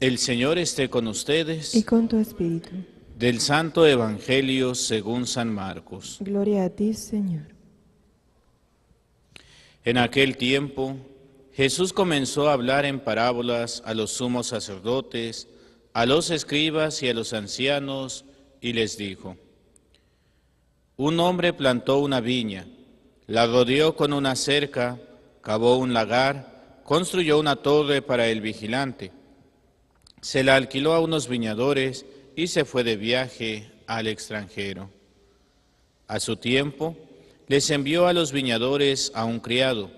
El Señor esté con ustedes. Y con tu espíritu. Del Santo Evangelio según San Marcos. Gloria a ti, Señor. En aquel tiempo, Jesús comenzó a hablar en parábolas a los sumos sacerdotes, a los escribas y a los ancianos, y les dijo: Un hombre plantó una viña, la rodeó con una cerca, cavó un lagar, construyó una torre para el vigilante. Se la alquiló a unos viñadores y se fue de viaje al extranjero. A su tiempo, les envió a los viñadores a un criado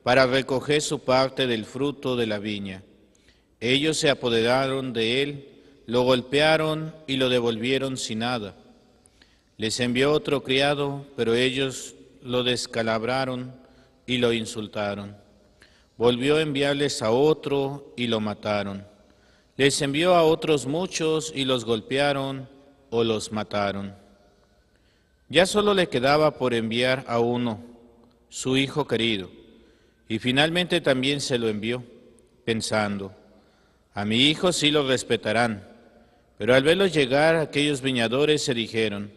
para recoger su parte del fruto de la viña. Ellos se apoderaron de él, lo golpearon y lo devolvieron sin nada. Les envió otro criado, pero ellos lo descalabraron y lo insultaron. Volvió a enviarles a otro y lo mataron. Les envió a otros muchos y los golpearon o los mataron. Ya solo le quedaba por enviar a uno, su hijo querido, y finalmente también se lo envió, pensando: a mi hijo sí lo respetarán. Pero al verlo llegar, aquellos viñadores se dijeron: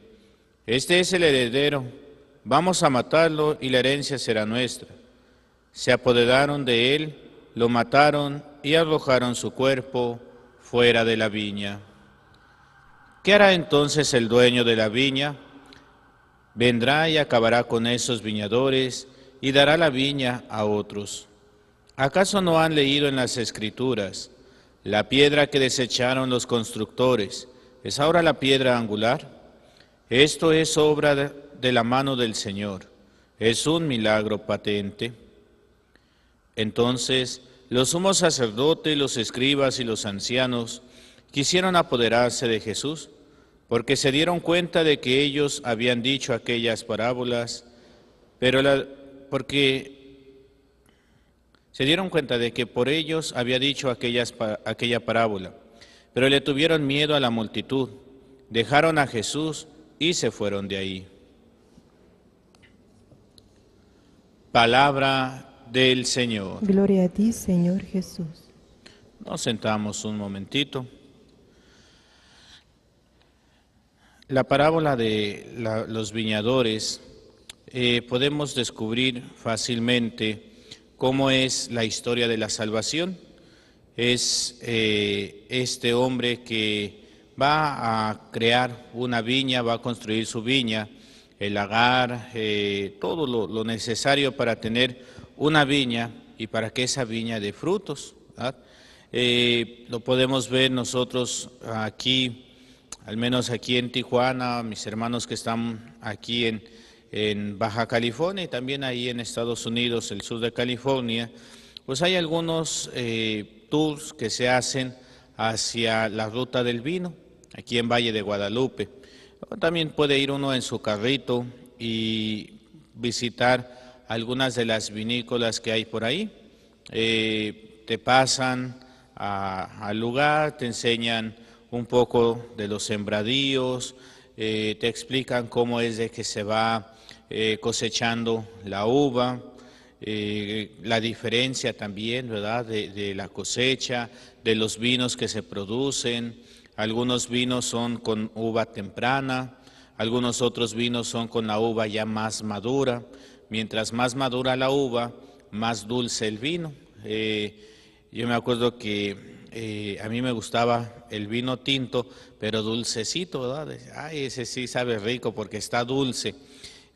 este es el heredero, vamos a matarlo y la herencia será nuestra. Se apoderaron de él, lo mataron y arrojaron su cuerpo fuera de la viña. ¿Qué hará entonces el dueño de la viña? Vendrá y acabará con esos viñadores y dará la viña a otros. ¿Acaso no han leído en las Escrituras: la piedra que desecharon los constructores es ahora la piedra angular? Esto es obra de la mano del Señor, es un milagro patente. Entonces los sumos sacerdotes, los escribas y los ancianos quisieron apoderarse de Jesús, porque se dieron cuenta de que ellos habían dicho aquellas parábolas, se dieron cuenta de que por ellos había dicho aquella parábola, pero le tuvieron miedo a la multitud, dejaron a Jesús y se fueron de ahí. Palabra del Señor. Gloria a ti, Señor Jesús. Nos sentamos un momentito. La parábola de los viñadores, podemos descubrir fácilmente cómo es la historia de la salvación. Es este hombre que va a crear una viña, va a construir su viña, el lagar, todo lo necesario para tener una viña y para que esa viña dé frutos, ¿verdad? Lo podemos ver nosotros aquí, al menos aquí en Tijuana, mis hermanos que están aquí en Baja California y también ahí en Estados Unidos, el sur de California, pues hay algunos tours que se hacen hacia la ruta del vino, aquí en Valle de Guadalupe. También puede ir uno en su carrito y visitar algunas de las vinícolas que hay por ahí. Te pasan al lugar, te enseñan un poco de los sembradíos, te explican cómo es de que se va cosechando la uva, la diferencia también, ¿verdad?, de la cosecha, de los vinos que se producen. Algunos vinos son con uva temprana, algunos otros vinos son con la uva ya más madura. Mientras más madura la uva, más dulce el vino. Yo me acuerdo que a mí me gustaba el vino tinto, pero dulcecito, ¿verdad? Ay, ese sí sabe rico porque está dulce.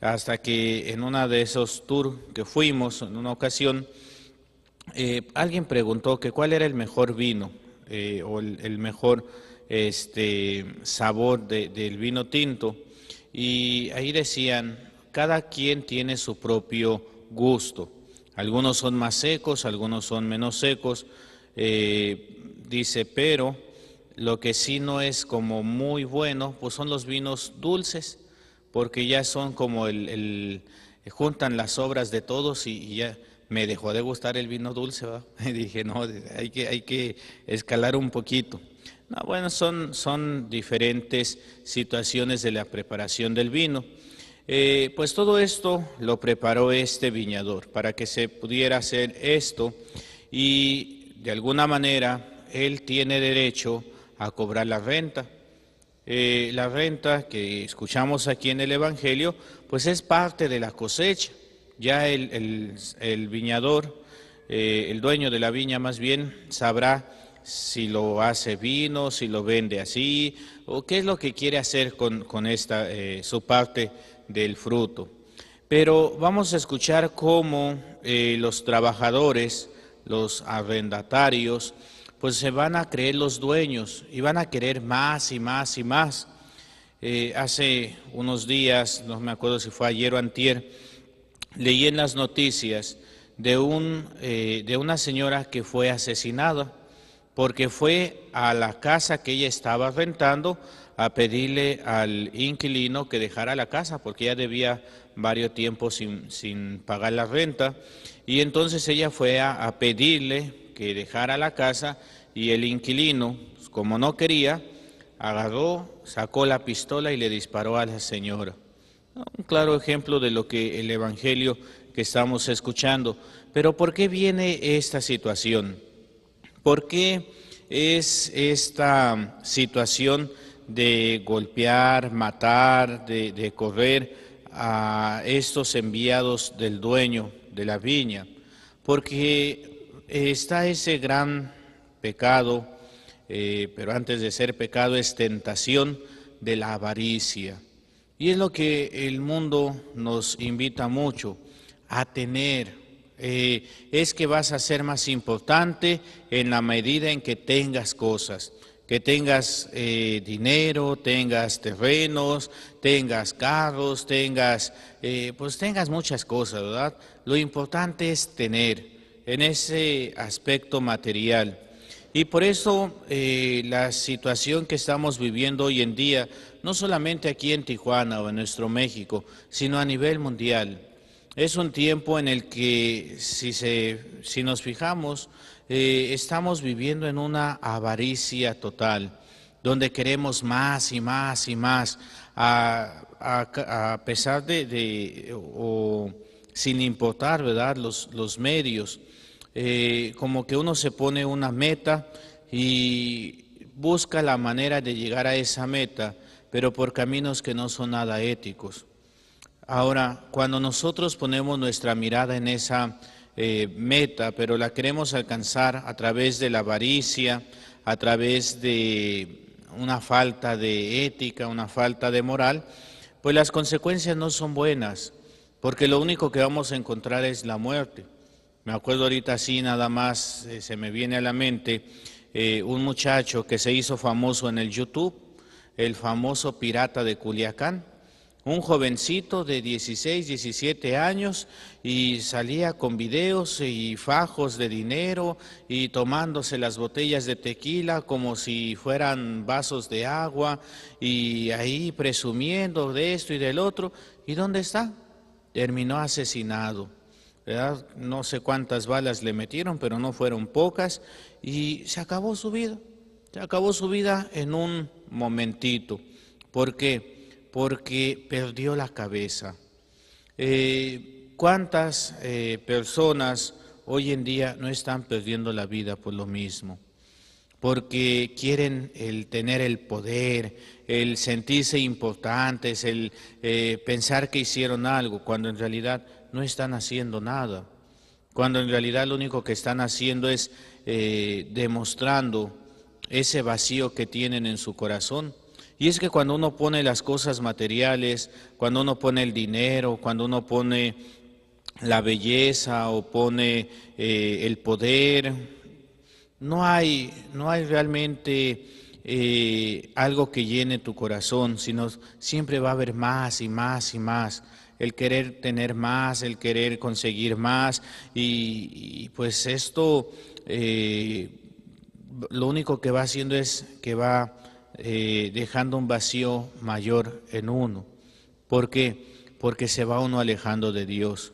Hasta que en una de esos tours que fuimos, en una ocasión, alguien preguntó que cuál era el mejor vino o el mejor sabor del vino tinto, y ahí decían: cada quien tiene su propio gusto. Algunos son más secos, algunos son menos secos. Dice, pero lo que sí no es como muy bueno, pues son los vinos dulces, porque ya son como juntan las obras de todos y ya me dejó de gustar el vino dulce, ¿va? Y dije, no, hay que escalar un poquito. No, bueno, son diferentes situaciones de la preparación del vino. Pues todo esto lo preparó este viñador para que se pudiera hacer esto y de alguna manera él tiene derecho a cobrar la renta. La renta que escuchamos aquí en el Evangelio, pues es parte de la cosecha. Ya el viñador, el dueño de la viña más bien, sabrá si lo hace vino, si lo vende así, o qué es lo que quiere hacer con esta, su parte del fruto. Pero vamos a escuchar cómo los trabajadores, los arrendatarios, pues se van a creer los dueños y van a querer más y más y más. Hace unos días, no me acuerdo si fue ayer o antier, leí en las noticias de una señora que fue asesinada porque fue a la casa que ella estaba rentando a pedirle al inquilino que dejara la casa porque ella debía varios tiempos sin pagar la renta, y entonces ella fue a pedirle que dejara la casa, y el inquilino, como no quería, agarró, sacó la pistola y le disparó a la señora. Un claro ejemplo de lo que el Evangelio que estamos escuchando. Pero ¿por qué viene esta situación? ¿Por qué es esta situación de golpear, matar, de correr a estos enviados del dueño de la viña? Porque está ese gran pecado, pero antes de ser pecado es tentación de la avaricia. Y es lo que el mundo nos invita mucho a tener. Es que vas a ser más importante en la medida en que tengas cosas, que tengas dinero, tengas terrenos, tengas carros, pues tengas muchas cosas, ¿verdad? Lo importante es tener en ese aspecto material. Y por eso la situación que estamos viviendo hoy en día, no solamente aquí en Tijuana o en nuestro México, sino a nivel mundial, es un tiempo en el que, si nos fijamos, estamos viviendo en una avaricia total, donde queremos más y más y más, a pesar o sin importar, ¿verdad?, los medios. Como que uno se pone una meta y busca la manera de llegar a esa meta, pero por caminos que no son nada éticos. Ahora, cuando nosotros ponemos nuestra mirada en esa meta, pero la queremos alcanzar a través de la avaricia, a través de una falta de ética, una falta de moral, pues las consecuencias no son buenas, porque lo único que vamos a encontrar es la muerte. Me acuerdo ahorita así, nada más se me viene a la mente un muchacho que se hizo famoso en el YouTube, el famoso pirata de Culiacán, un jovencito de 16, 17 años, y salía con videos y fajos de dinero y tomándose las botellas de tequila como si fueran vasos de agua, y ahí presumiendo de esto y del otro. ¿Y dónde está? Terminó asesinado, ¿verdad? No sé cuántas balas le metieron, pero no fueron pocas, y se acabó su vida. Se acabó su vida en un momentito. ¿Por qué? Porque perdió la cabeza. ¿Cuántas personas hoy en día no están perdiendo la vida por lo mismo? Porque quieren el tener el poder, el sentirse importantes, el pensar que hicieron algo, cuando en realidad no están haciendo nada, cuando en realidad lo único que están haciendo es demostrando ese vacío que tienen en su corazón. Y es que cuando uno pone las cosas materiales, cuando uno pone el dinero, cuando uno pone la belleza o pone el poder, no hay realmente algo que llene tu corazón, sino siempre va a haber más y más y más, el querer tener más, el querer conseguir más, y pues esto lo único que va haciendo es que va dejando un vacío mayor en uno. ¿Por qué? Porque se va uno alejando de Dios.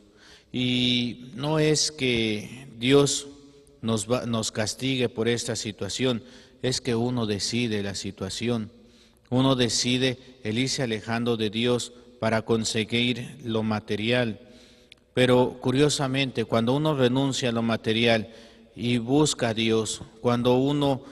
Y no es que Dios nos castigue por esta situación, es que uno decide la situación. Uno decide el irse alejando de Dios para conseguir lo material. Pero curiosamente, cuando uno renuncia a lo material y busca a Dios, cuando uno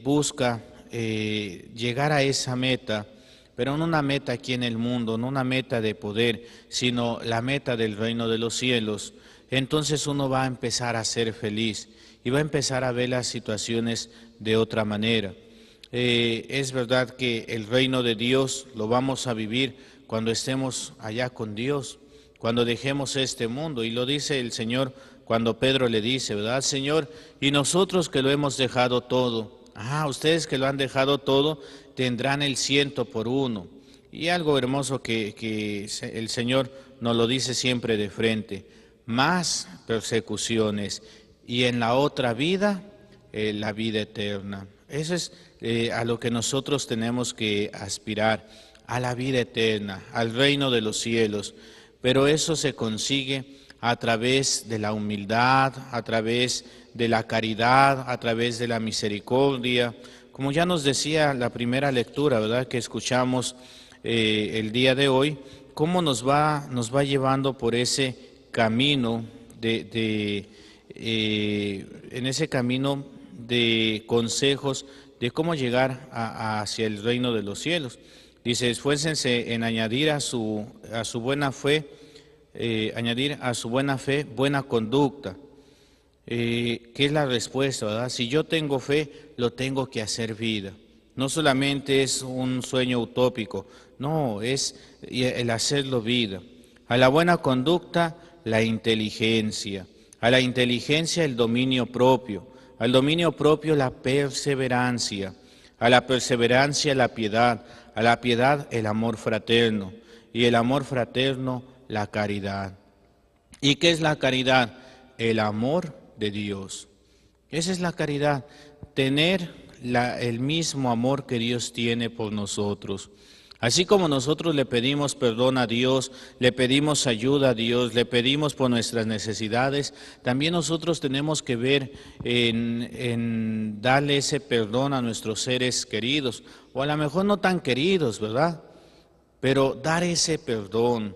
busca llegar a esa meta, pero no una meta aquí en el mundo, no una meta de poder, sino la meta del reino de los cielos, entonces uno va a empezar a ser feliz y va a empezar a ver las situaciones de otra manera. Es verdad que el reino de Dios lo vamos a vivir cuando estemos allá con Dios, cuando dejemos este mundo, y lo dice el Señor cuando Pedro le dice, ¿verdad, Señor? Y nosotros que lo hemos dejado todo, ustedes que lo han dejado todo, tendrán el 100 por 1. Y algo hermoso que el Señor nos lo dice siempre de frente, más persecuciones, y en la otra vida, la vida eterna. Eso es a lo que nosotros tenemos que aspirar, a la vida eterna, al reino de los cielos. Pero eso se consigue a través de la humildad, a través de la caridad, a través de la misericordia. Como ya nos decía la primera lectura, ¿verdad?, que escuchamos el día de hoy, cómo nos va llevando por ese camino en ese camino de consejos de cómo llegar hacia el reino de los cielos. Dice, esfuércense en añadir a su buena fe, buena conducta. ¿Qué es la respuesta, verdad? Si yo tengo fe, lo tengo que hacer vida. No solamente es un sueño utópico, no, es el hacerlo vida. A la buena conducta, la inteligencia. A la inteligencia, el dominio propio. Al dominio propio, la perseverancia. A la perseverancia, la piedad. A la piedad, el amor fraterno. Y el amor fraterno, la caridad. ¿Y qué es la caridad? El amor de Dios. Esa es la caridad, tener el mismo amor que Dios tiene por nosotros. Así como nosotros le pedimos perdón a Dios, le pedimos ayuda a Dios, le pedimos por nuestras necesidades, también nosotros tenemos que ver en darle ese perdón a nuestros seres queridos, o a lo mejor no tan queridos, ¿verdad? Pero dar ese perdón,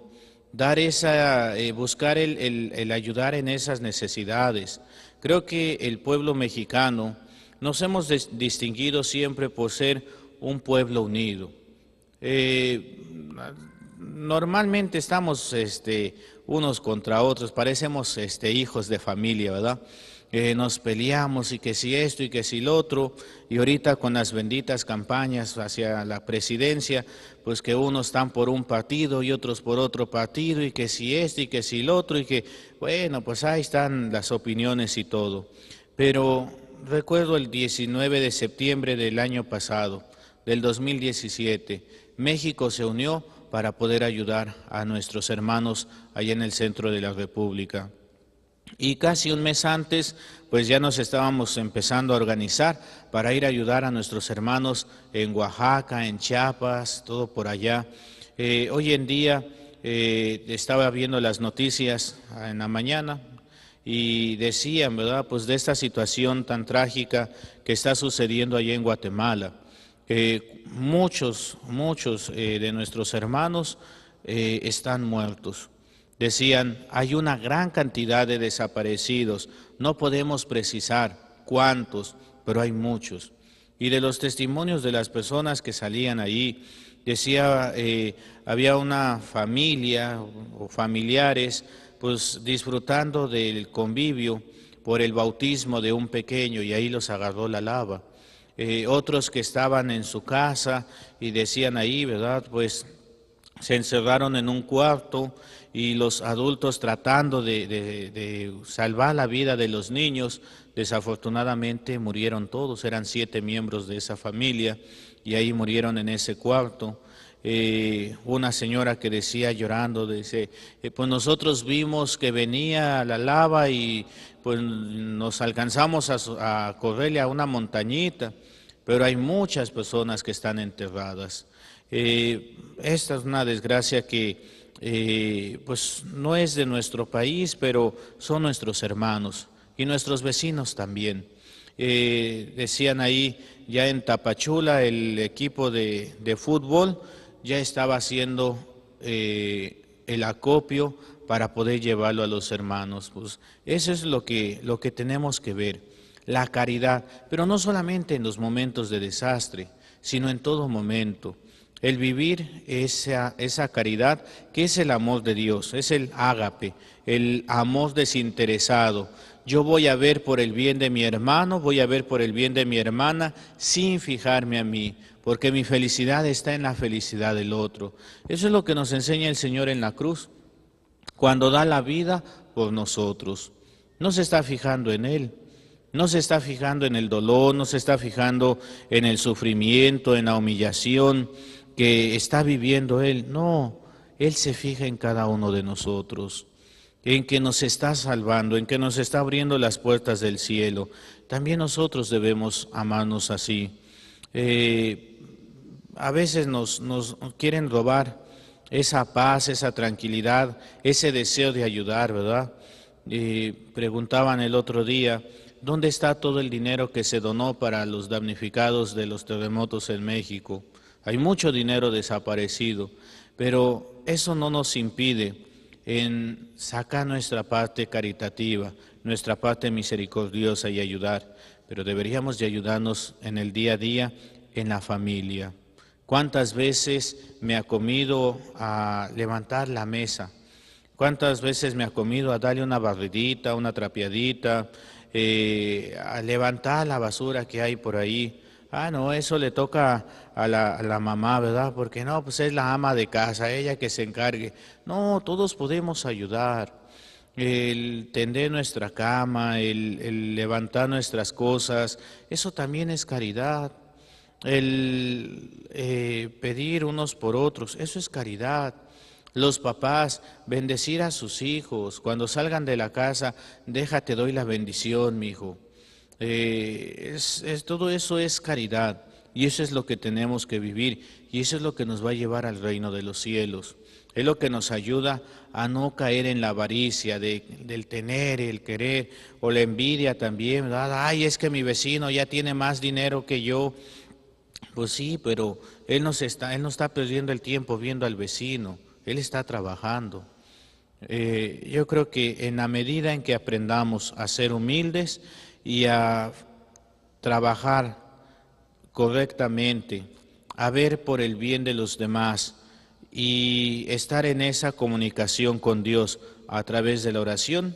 buscar el ayudar en esas necesidades. Creo que el pueblo mexicano nos hemos distinguido siempre por ser un pueblo unido. Normalmente estamos unos contra otros, parecemos hijos de familia, ¿verdad? Nos peleamos y que si esto y que si lo otro, y ahorita con las benditas campañas hacia la presidencia, pues que unos están por un partido y otros por otro partido, y que si esto y que si lo otro, y que, bueno, pues ahí están las opiniones y todo. Pero recuerdo el 19 de septiembre del año pasado, del 2017, México se unió para poder ayudar a nuestros hermanos allá en el centro de la República. Y casi un mes antes, pues ya nos estábamos empezando a organizar para ir a ayudar a nuestros hermanos en Oaxaca, en Chiapas, todo por allá. Hoy en día estaba viendo las noticias en la mañana y decían, ¿verdad?, pues de esta situación tan trágica que está sucediendo allá en Guatemala. Muchos de nuestros hermanos están muertos. Decían, hay una gran cantidad de desaparecidos, no podemos precisar cuántos, pero hay muchos. Y de los testimonios de las personas que salían allí, decía, había una familia o familiares pues disfrutando del convivio por el bautismo de un pequeño, y ahí los agarró la lava. Otros que estaban en su casa y decían ahí, ¿verdad?, pues se encerraron en un cuarto y los adultos tratando de salvar la vida de los niños, desafortunadamente murieron todos, eran 7 miembros de esa familia y ahí murieron en ese cuarto. Una señora que decía llorando, dice, pues nosotros vimos que venía la lava y pues nos alcanzamos a correrle a una montañita, pero hay muchas personas que están enterradas. Esta es una desgracia que pues no es de nuestro país, pero son nuestros hermanos y nuestros vecinos también. Decían ahí, ya en Tapachula, el equipo de fútbol ya estaba haciendo el acopio para poder llevarlo a los hermanos. Pues eso es lo que tenemos que ver, la caridad, pero no solamente en los momentos de desastre, sino en todo momento. El vivir esa caridad que es el amor de Dios, es el ágape, el amor desinteresado. Yo voy a ver por el bien de mi hermano, voy a ver por el bien de mi hermana, sin fijarme a mí, porque mi felicidad está en la felicidad del otro. Eso es lo que nos enseña el Señor en la cruz, cuando da la vida por nosotros. No se está fijando en Él, no se está fijando en el dolor, no se está fijando en el sufrimiento, en la humillación que está viviendo Él. No, Él se fija en cada uno de nosotros, en que nos está salvando, en que nos está abriendo las puertas del cielo. También nosotros debemos amarnos así. A veces nos quieren robar esa paz, esa tranquilidad, ese deseo de ayudar, ¿verdad? Preguntaban el otro día, ¿dónde está todo el dinero que se donó para los damnificados de los terremotos en México? Hay mucho dinero desaparecido, pero eso no nos impide en sacar nuestra parte caritativa, nuestra parte misericordiosa y ayudar, pero deberíamos de ayudarnos en el día a día, en la familia. ¿Cuántas veces me ha comido a levantar la mesa? ¿Cuántas veces me ha comido a darle una barridita, una trapeadita, a levantar la basura que hay por ahí? Ah, no, eso le toca a la mamá, ¿verdad? Porque no, pues es la ama de casa, ella que se encargue. No, todos podemos ayudar. El tender nuestra cama, el levantar nuestras cosas, eso también es caridad. El pedir unos por otros, eso es caridad. Los papás, bendecir a sus hijos, cuando salgan de la casa, déjate, doy la bendición, mi hijo. Todo eso es caridad y eso es lo que tenemos que vivir y eso es lo que nos va a llevar al reino de los cielos. Es lo que nos ayuda a no caer en la avaricia del tener, el querer o la envidia también, ¿verdad? Ay, es que mi vecino ya tiene más dinero que yo. Pues sí, pero él no está perdiendo el tiempo viendo al vecino, él está trabajando. Yo creo que en la medida en que aprendamos a ser humildes y a trabajar correctamente, a ver por el bien de los demás y estar en esa comunicación con Dios a través de la oración,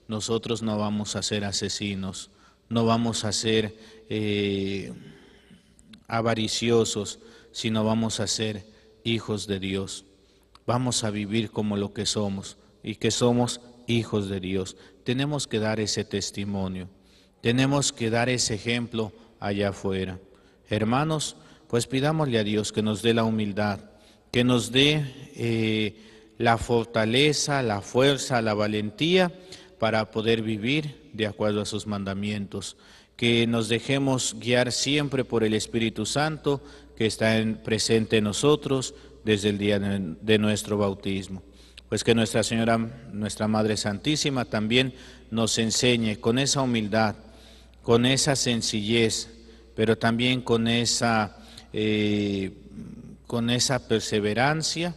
nosotros no vamos a ser asesinos, no vamos a ser avariciosos, sino vamos a ser hijos de Dios. Vamos a vivir como lo que somos y que somos hijos de Dios. Tenemos que dar ese testimonio, tenemos que dar ese ejemplo allá afuera. Hermanos, pues pidámosle a Dios que nos dé la humildad, que nos dé la fortaleza, la fuerza, la valentía para poder vivir de acuerdo a sus mandamientos. Que nos dejemos guiar siempre por el Espíritu Santo que está presente en nosotros desde el día de nuestro bautismo. Pues que Nuestra Señora, nuestra Madre Santísima, también nos enseñe con esa humildad, con esa sencillez, pero también con esa perseverancia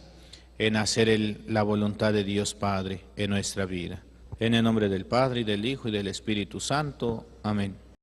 en hacer la voluntad de Dios Padre en nuestra vida. En el nombre del Padre, y del Hijo, y del Espíritu Santo. Amén.